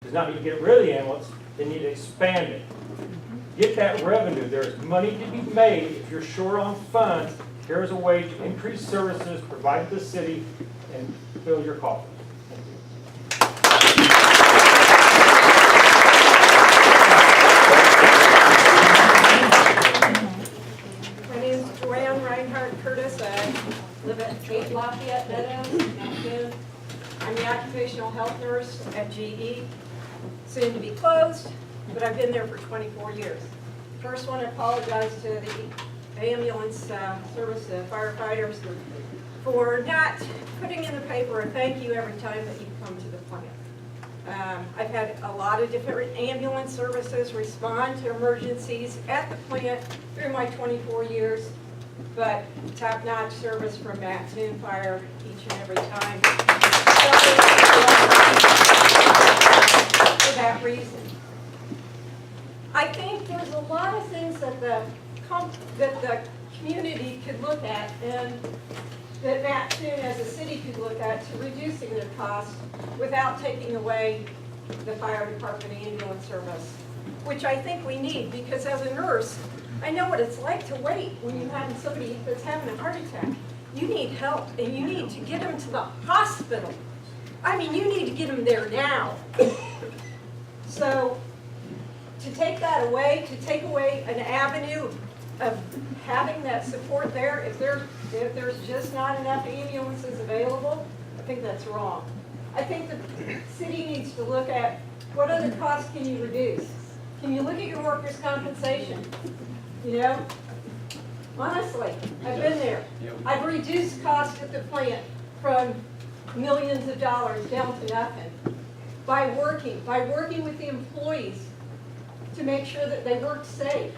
does not need to get rid of the ambulance, they need to expand it. Get that revenue. There's money to be made. If you're short on funds, here's a way to increase services, provide to the city, and fill your coffers. My name is Joanne Reinhardt Curtis. I live at 8 Lafayette Meadows, Mattoon. I'm the occupational health nurse at GE, soon to be closed, but I've been there for 24 years. First want to apologize to the ambulance service firefighters for not putting in the paper a thank you every time that you come to the plant. I've had a lot of different ambulance services respond to emergencies at the plant through my 24 years, but top-notch service from Mattoon Fire each and every time. For that reason. I think there's a lot of things that the community could look at and that Mattoon as a city could look at to reducing their costs without taking away the fire department ambulance service, which I think we need, because as a nurse, I know what it's like to wait when you have somebody that's having a heart attack. You need help, and you need to get them to the hospital. I mean, you need to get them there now. So to take that away, to take away an avenue of having that support there, if there's just not enough ambulances available, I think that's wrong. I think the city needs to look at what other costs can you reduce. Can you look at your workers' compensation? You know, honestly, I've been there. I've reduced costs at the plant from millions of dollars down to nothing by working with the employees to make sure that they work safe,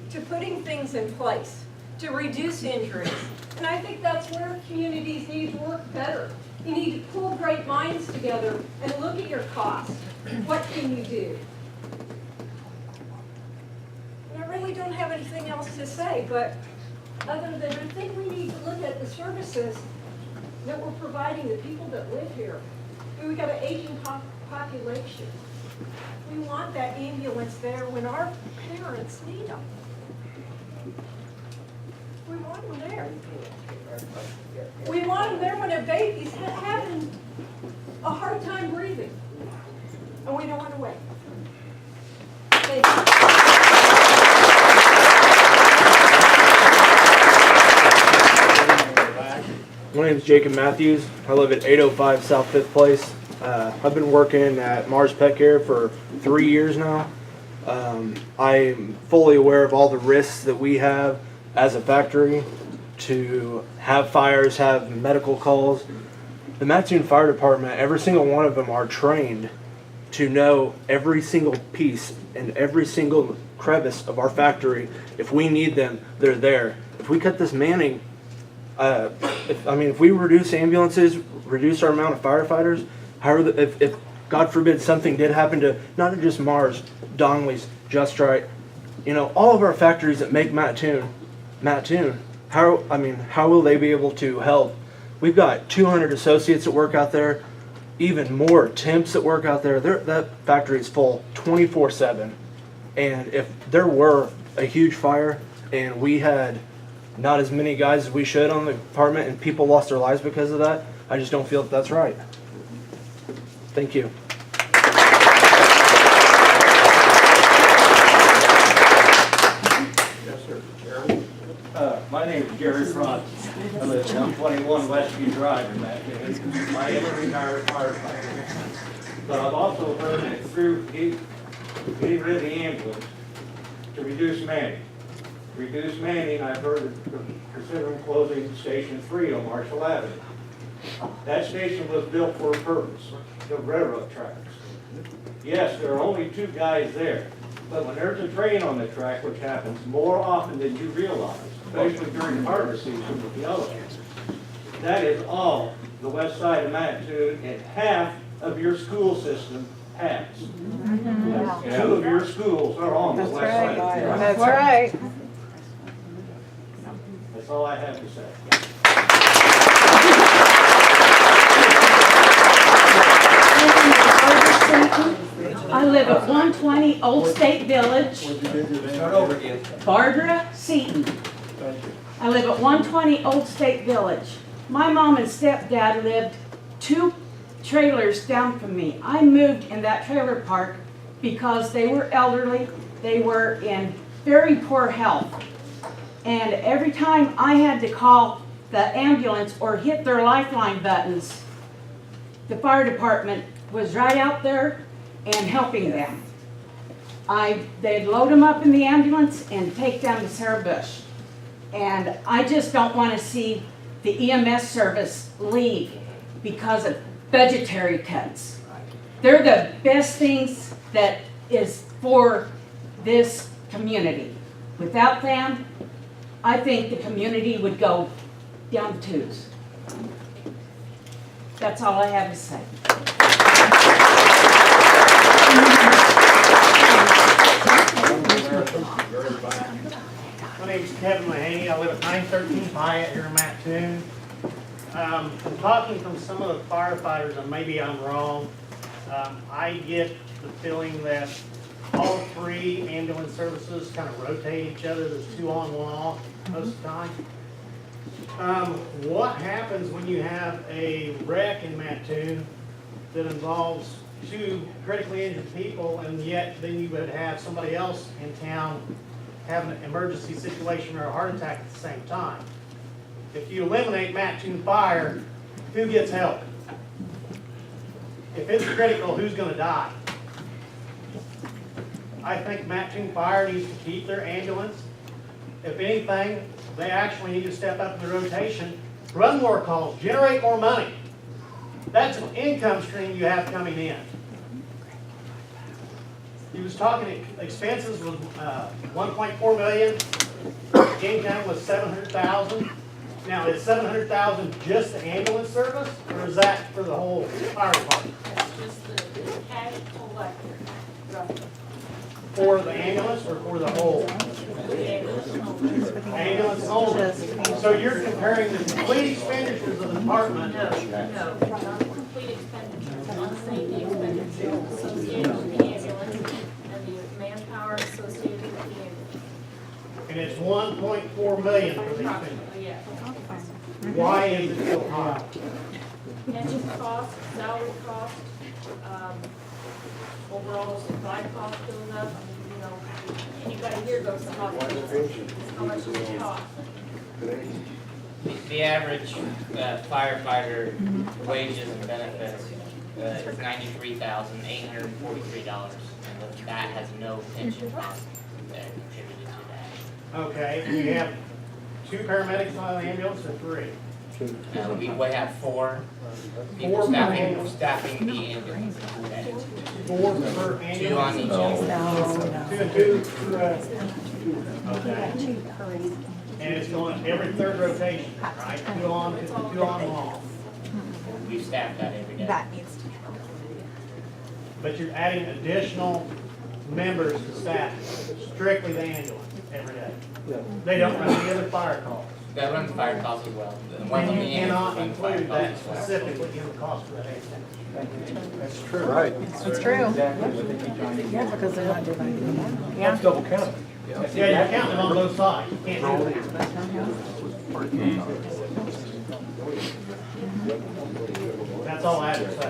to putting things in place, to reduce injuries. And I think that's where communities need to work better. You need to pull great minds together and look at your costs. What can you do? And I really don't have anything else to say, but other than I think we need to look at the services that we're providing the people that live here. We've got an aging population. We want that ambulance there when our parents need them. We want them there. We want them there when a baby's having a hard time breathing. And we don't want to wait. Thank you. My name is Jacob Matthews. I live at 805 South 5th Place. I've been working at Mars Pet Care for 3 years now. I'm fully aware of all the risks that we have as a factory to have fires, have medical calls. The Mattoon Fire Department, every single one of them are trained to know every single piece and every single crevice of our factory. If we need them, they're there. If we cut this manning, if we reduce ambulances, reduce our amount of firefighters, if God forbid something did happen to not just Mars, Donnelly's, Just Right, all of our factories that make Mattoon, how will they be able to help? We've got 200 associates that work out there, even more temps that work out there. That factory is full 24/7. And if there were a huge fire and we had not as many guys as we should on the department and people lost their lives because of that, I just don't feel that that's right. Thank you. Yes, sir. Jerry? My name is Jerry Front. I live at 121 Westview Drive in Mattoon. I am a retired firefighter. But I've also heard that through getting rid of the ambulance to reduce manning. Reduce manning, I've heard of considering closing Station 3 on Marshall Avenue. That station was built for a purpose, the railroad tracks. Yes, there are only 2 guys there, but when there's a train on the track, which happens more often than you realize, especially during harvest season with yellow, that is all the west side of Mattoon and half of your school system has. Yes, 2 of your schools are on the west side. That's right. That's all I have to say. I live at 120 Old State Village. Start over again. Barbara Seaton. I live at 120 Old State Village. My mom and stepdad lived 2 trailers down from me. I moved in that trailer park because they were elderly, they were in very poor health. And every time I had to call the ambulance or hit their lifeline buttons, the fire department was right out there and helping them. They'd load them up in the ambulance and take them to Sarah Bush. And I just don't want to see the EMS service leave because of budgetary cuts. They're the best things that is for this community. Without them, I think the community would go down the tubes. That's all I have to say. My name's Kevin Mahaney. I live at 913 Hyatt here in Mattoon. From talking from some of the firefighters, and maybe I'm wrong, I get the feeling that all 3 ambulance services kind of rotate each other. There's 2 on, 1 off most of the time. What happens when you have a wreck in Mattoon that involves 2 critically injured people, and yet then you would have somebody else in town have an emergency situation or a heart attack at the same time? If you eliminate Mattoon Fire, who gets help? If it's critical, who's going to die? I think Mattoon Fire needs to keep their ambulance. If anything, they actually need to step up in the rotation, run more calls, generate more money. That's an income stream you have coming in. He was talking expenses was 1.4 million, income was 700,000. Now, is 700,000 just the ambulance service, or is that for the whole fire department? That's just the cash collector. For the ambulance or for the whole? Ambulance only. So you're comparing the complete expenditures of the department. No, not complete expenditures, on safety expenditures associated with the ambulance and the manpower associated with the ambulance. And it's 1.4 million for the expenditures. Yeah. Why is it so high? Pension cost, salary cost, overall supply cost goes up. You know, anybody here goes to hospital, how much does it cost? The average firefighter wages and benefits is $93,843, and that has no pension cost that contributed to that. Okay, and you have 2 paramedics on the ambulance or 3? We have 4 people 4 staffing the ambulance. 4 per 2 ambulance? on each end. 2 and 2? Okay. And it's going every 3rd rotation, right? 2 on, 2 on, 1 off. We staff that every day. That needs to be. But you're adding additional members to staff, strictly the ambulance every day. They don't run any other fire calls. That runs fire calls as well. The ones on And the you end cannot run fire include calls that as well. specifically in the cost for that ambulance. That's true. Right. It's true. Yeah, because they're not dividing it out. Yeah. Double count. Yeah, you're counting on both sides. You can't do that. That's all I have to say.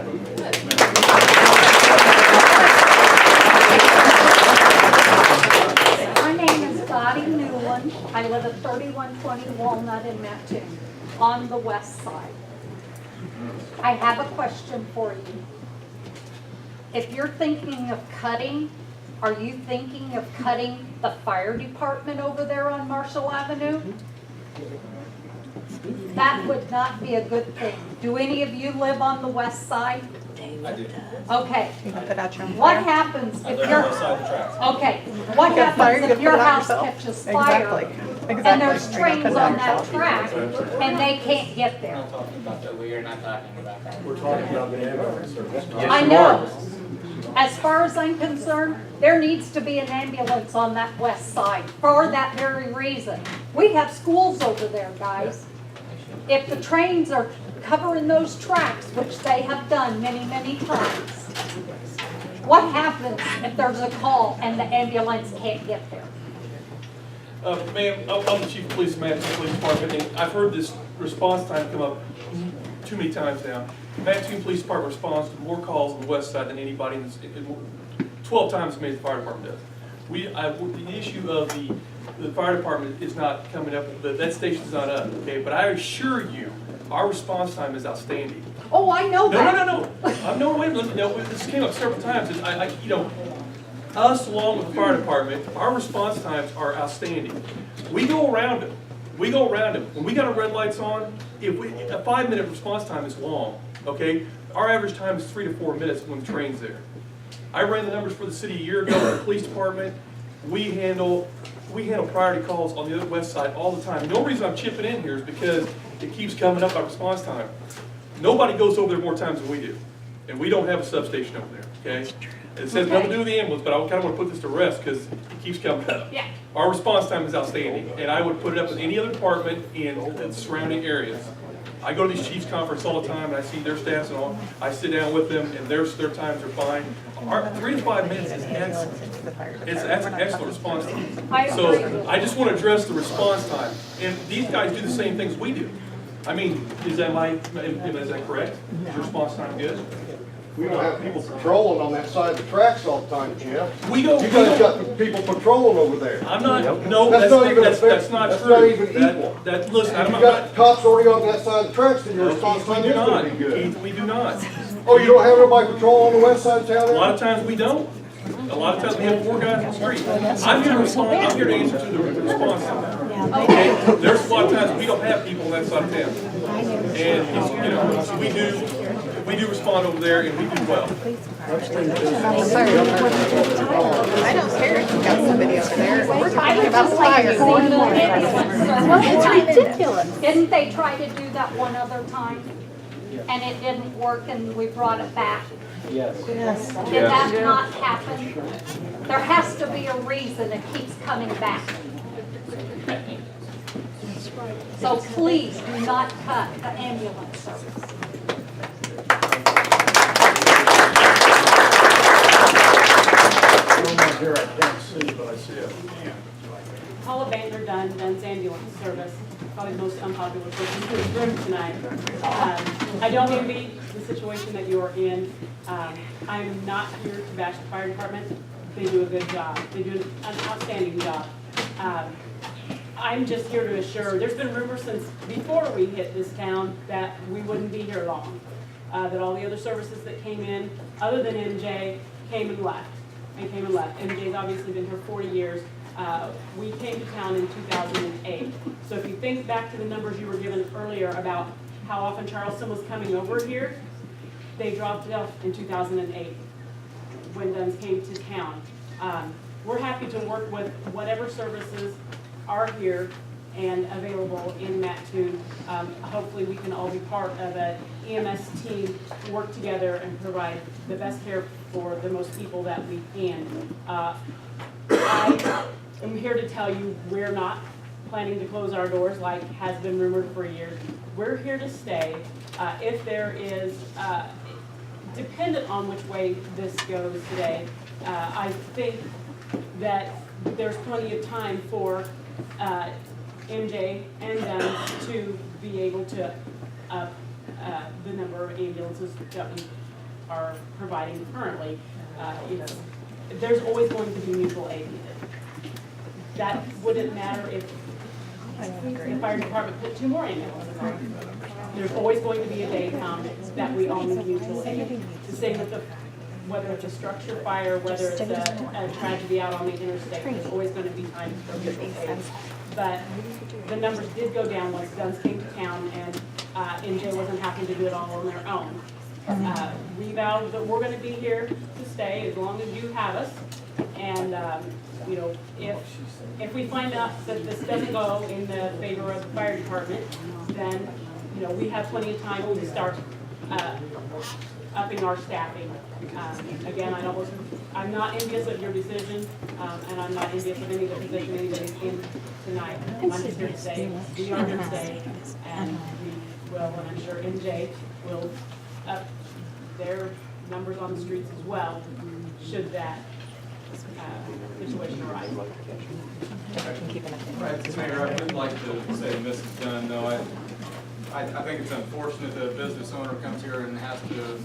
My name is Dottie Newland. I live at 3120 Walnut in Mattoon, on the west side. I have a question for you. If you're thinking of cutting, are you thinking of cutting the fire department over there on Marshall Avenue? That would not be a good thing. Do any of you live on the west side? I do. Okay. You can put out your own What fire. happens if I live your on the side of the tracks. okay? What Got fire, happens you if can your put it out house yourself. catches fire Exactly. and there's You're gonna trains put it on out that yourself. track and they can't get We're there? not talking about that. We are not talking about that. We're talking about the ambulance service. I know. As far as I'm concerned, there needs to be an ambulance on that west side for that very reason. We have schools over there, guys. If the trains are covering those tracks, which they have done many, many times, What happens if there's a call and the ambulance can't get there? Ma'am, I'm the chief of police, Mattoon Police Department, and I've heard this response time come up too many times now. Mattoon Police Department responds to more calls on the west side than anybody in this, 12 times as many as the fire department does. The issue of the fire department is not coming up, that station's not up, okay? But I assure you, our response time is outstanding. Oh, I know that. No. No, wait, no, this came up several times. Us along with the fire department, our response times are outstanding. We go around them. When we got our red lights on, a 5-minute response time is long, okay? Our average time is 3 to 4 minutes when the train's there. I ran the numbers for the city a year ago for the police department. We handle priority calls on the other west side all the time. The only reason I'm chipping in here is because it keeps coming up our response time. Nobody goes over there more times than we do. And we don't have a substation over there, okay? It says nothing to do with the ambulance, but I kind of want to put this to rest because it keeps coming up. Yeah. Our response time is outstanding, and I would put it up with any other department in the surrounding areas. I go to these chiefs conference all the time, and I see their staffs and all. I sit down with them, and their times are fine. Our 3 to 5 minutes is excellent. That's an excellent response time. I agree. So I just want to address the response time, and these guys do the same things we do. I mean, is that correct? Is your response time good? We don't have people patrolling on that side of the tracks all the time, Jeff. We go. You guys got people patrolling over there. I'm not. No, That's not even that's not that's true. not even equal. Listen, If I'm you not. got cops already on that side of the tracks, then your response We time do is not. going to be good. Keith, we do not. Oh, you don't have nobody patrolling on the west side of town A there? lot of times we don't. A lot of times we have 4 guys on the street. I'm here to respond. I'm here to answer to the response time. Okay. There's a lot of times we don't have people on that side of town, and so we do respond over there, and we do well. I don't care if you got somebody over there. We're I talking would about just like to fire. see the ambulance It's service. ridiculous. Didn't they try to do that one other time? And it didn't work and we brought it back? Yes. Did that not happen? There has to be a reason it keeps coming back. So please do not cut the ambulance service. Here I can't see, but I see it. Paula Banger, Dunn's ambulance service, probably the most unpopular person in this room tonight. I don't envy the situation that you are in. I'm not here to bash the fire department. They do a good job. They do an outstanding job. I'm just here to assure, there's been rumors since before we hit this town that we wouldn't be here long. That all the other services that came in, other than MJ, came and left. MJ's obviously been here 40 years. We came to town in 2008. So if you think back to the numbers you were given earlier about how often Charleston was coming over here, they dropped it off in 2008 when Dunn's came to town. We're happy to work with whatever services are here and available in Mattoon. Hopefully we can all be part of an EMS team, work together and provide the best care for the most people that we can. I am here to tell you we're not planning to close our doors like has been rumored for years. We're here to stay. If there is, dependent on which way this goes today, I think that there's plenty of time for MJ and Dunn to be able to up the number of ambulances that we are providing currently. There's always going to be mutual aid needed. That wouldn't matter if the fire department put 2 more ambulances on. There's always going to be a day come that we all need mutual aid. The same with whether it's a structure fire, whether it's a tragedy out on the interstate, there's always going to be times for mutual aid. But the numbers did go down once Dunn's came to town and MJ wasn't having to do it all on their own. We vowed that we're going to be here to stay as long as you have us. And if we find out that this doesn't go in the favor of the fire department, then we have plenty of time to start upping our staffing. Again, I'm not envious of your decision, and I'm not envious of any of the position anybody's in tonight. I'm just here to say we are here to stay, and we will, and I'm sure MJ will up their numbers on the streets as well should that situation arise. Right, Mayor, I would like to say this is done, though. I think it's unfortunate that a business owner comes here and has to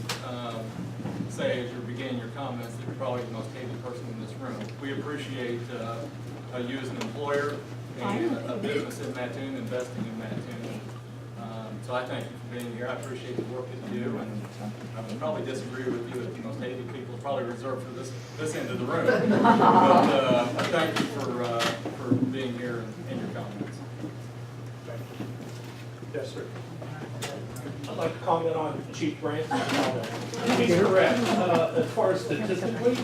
say, as you're beginning your comments, that you're probably the most hated person in this room. We appreciate you as an employer and a business in Mattoon, investing in Mattoon. So I thank you for being here. I appreciate the work that you do, and I would probably disagree with you that the most hated people are probably reserved for this end of the room. But I thank you for being here and your comments. Yes, sir. I'd like to comment on Chief Branson's comment. He's correct. As far as statistically,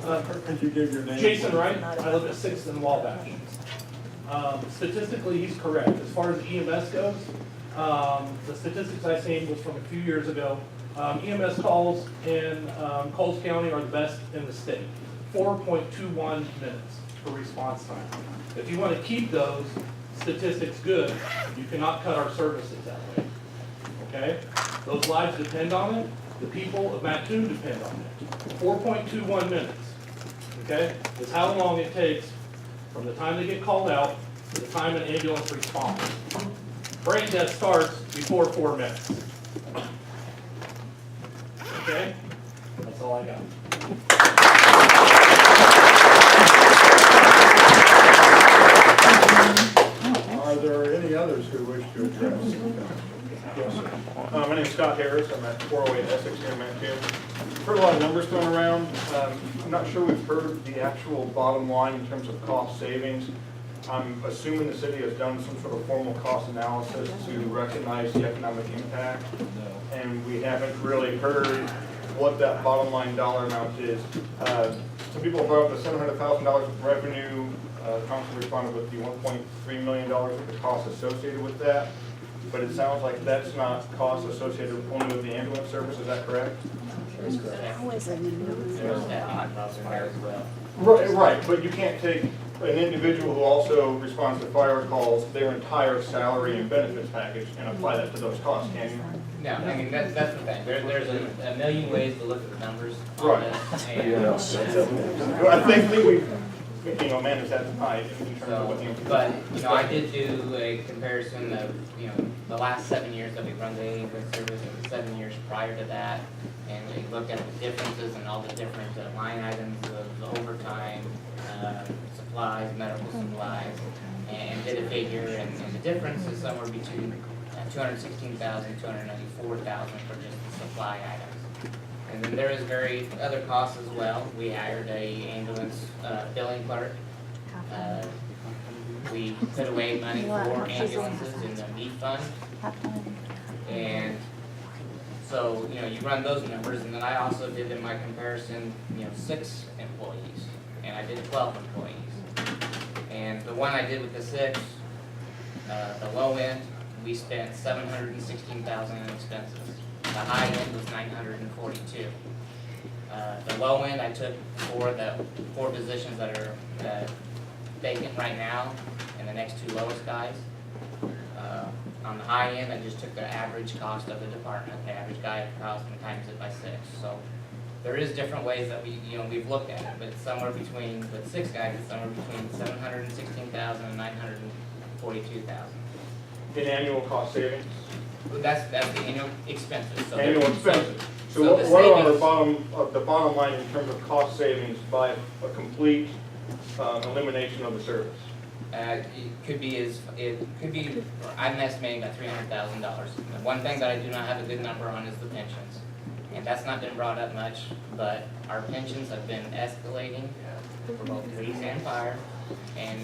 Could you give your name? Jason Wright, I live at 6th and Wabash. Statistically, he's correct. As far as EMS goes, the statistics I seen was from a few years ago. EMS calls in Coles County are the best in the state. 4.21 minutes for response time. If you want to keep those statistics good, you cannot cut our services that way. Okay? Those lives depend on it. The people of Mattoon depend on it. 4.21 minutes. Okay? Is how long it takes from the time they get called out to the time an ambulance responds. Brain death starts before 4 minutes. Okay? That's all I got. Are there any others who wish to address? Yes, sir. My name's Scott Harris. I'm at 408 Essex here in Mattoon. Heard a lot of numbers thrown around. I'm not sure we've heard the actual bottom line in terms of cost savings. I'm assuming the city has done some sort of formal cost analysis to recognize the economic impact. And we haven't really heard what that bottom line dollar amount is. Some people brought up the $700,000 of revenue. Council responded with the $1.3 million of the costs associated with that. But it sounds like that's not costs associated only with the ambulance service. Is that correct? There's staffing costs there as well. Right, but you can't take an individual who also responds to fire calls, their entire salary and benefits package, and apply that to those costs, can you? No, I mean, that's the thing. There's a million ways to look at the numbers on Right. this. And I think we've, managed that tonight in terms of what the but, I did do a comparison of, the last 7 years that we've run the ambulance service and the 7 years prior to that. And we looked at the differences and all the different line items of the overtime, supplies, medical supplies, and did a figure, and the difference is somewhere between $216,000, $294,000 for just the supply items. And then there is other costs as well. We hired a ambulance billing clerk. We put away money for ambulances in the meat fund. And so, you run those numbers, and then I also did in my comparison, 6 employees, and I did 12 employees. And the one I did with the 6, the low end, we spent $716,000 in expenses. The high end was $942,000. The low end I took for the 4 positions that are vacant right now, and the next 2 lowest guys. On the high end, I just took the average cost of the department, the average guy cost, and times it by 6. So there is different ways that we've looked at it, but it's somewhere between, with 6 guys, it's somewhere between $716,000 and $942,000. in annual cost savings? That's the annual expenses. So Annual expenses. So the what are savings- the bottom line in terms of cost savings by a complete elimination of the service? It could be, I'm estimating about $300,000. One thing that I do not have a good number on is the pensions. And that's not been brought up much, but our pensions have been escalating for both police and fire, and,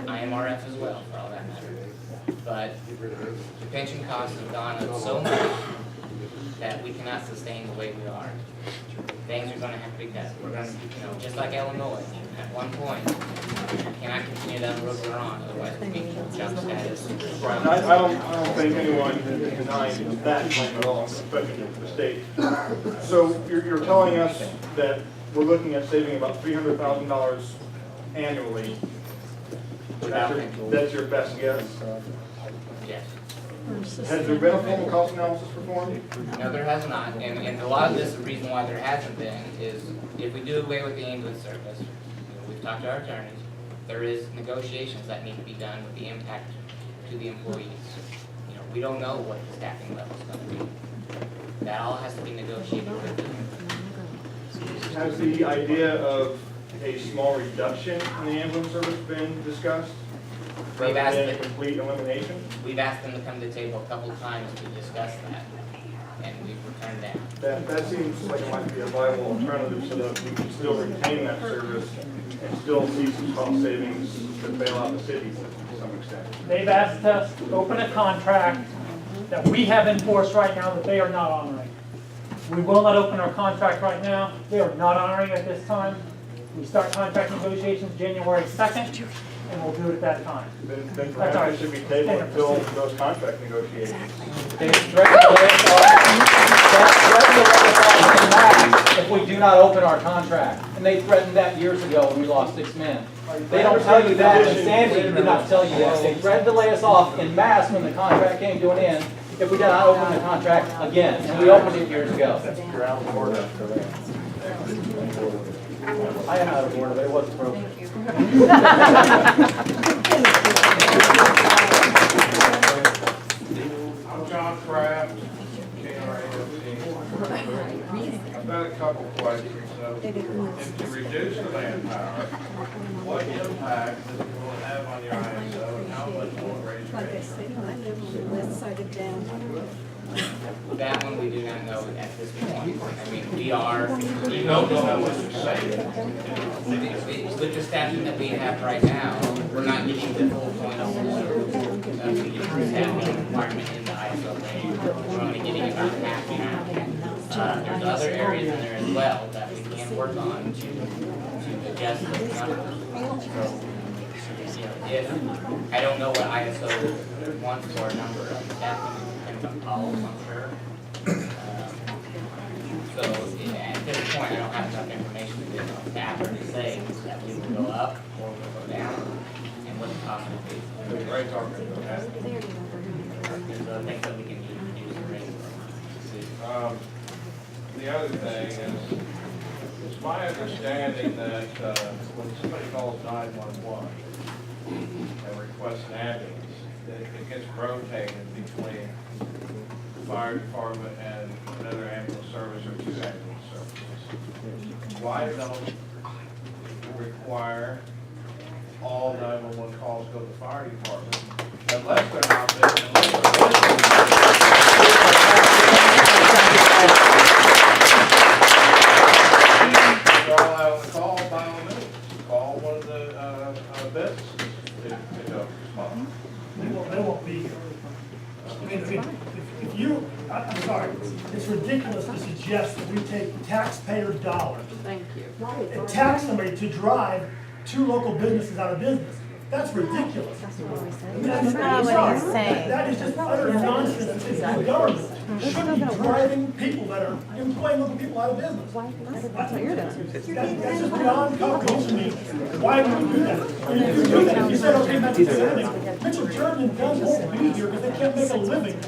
IMRF as well, for all that matter. But the pension costs have gone up so much that we cannot sustain the way we are. Things are gonna have to be cut. We're gonna, just like Illinois, at one point, we cannot continue down the road we're on, otherwise we can jump status. Right, and I don't think anyone is denying that claim at all, especially the state. So you're telling us that we're looking at saving about $300,000 annually. That's your best guess? Yes. Has there been a formal cost analysis performed? No, there has not, and a lot of this, the reason why there hasn't been is if we do away with the ambulance service, you know, we've talked to our attorneys, there is negotiations that need to be done with the impact to the employees. You know, we don't know what the staffing level is gonna be. That all has to be negotiated with them. Has the idea of a small reduction in the ambulance service been discussed? We've Rather asked than a them- complete elimination? We've asked them to come to the table a couple of times to discuss that, and we've returned down. That seems like it might be a viable alternative so that we can still retain that service and still see some cost savings that bail out the city to some extent. They've asked us to open a contract that we have in force right now that they are not honoring. We will not open our contract right now. They are not honoring at this time. We start contract negotiations January 2nd, and we'll do it at that time. Then perhaps it should be tabled until those contract negotiations. They threatened to let us off if we do not open our contract. And they threatened that years ago when we lost 6 men. They don't tell you that, and Sandy did not tell you that. They threatened to lay us off in mass when the contract came to an end if we did not open the contract again. And we opened it years ago. You're out of order. I am out of order, but it wasn't broken. I'm John Kraft, I've got a couple questions. If you reduce the manpower, what impact does it will have on your ISO and how much will it raise your That one we do not know at this point. I mean, we are, You don't know how much it's saving. with the staffing that we have right now, we're not getting the full point of the staffing requirement in the ISO range. We're only getting about half now. There's other areas in there as well that we can work on to adjust those numbers. So, you know, if, I don't know what ISO wants for a number of staffing, depends on calls, I'm sure. So at this point, I don't have enough information to give a staff or to say that we will go up or we'll go down and what the cost will be. Great talking about that. There's other things that we can do to reduce the rate. The other thing is, it's my understanding that when somebody calls 911 and requests an ambulance, that it gets rotated between the fire department and another ambulance service or 2 ambulance services. Why don't you require all 911 calls go to the fire department unless they're not call by all means. Call one of the businesses to go respond. They won't be here. I mean, if you, I'm sorry, it's ridiculous to suggest that we take taxpayer dollars and tax somebody to drive 2 local businesses out of business. That's ridiculous. That's not what he's saying. That is just utter nonsense. It's the government shouldn't be driving people that are employing local people out of business. That's just beyond comprehension to me. Why would we do that? And if you do that, if you said, okay, that's the thing, Mitchell Jordan and Dunn won't be here because they can't make a living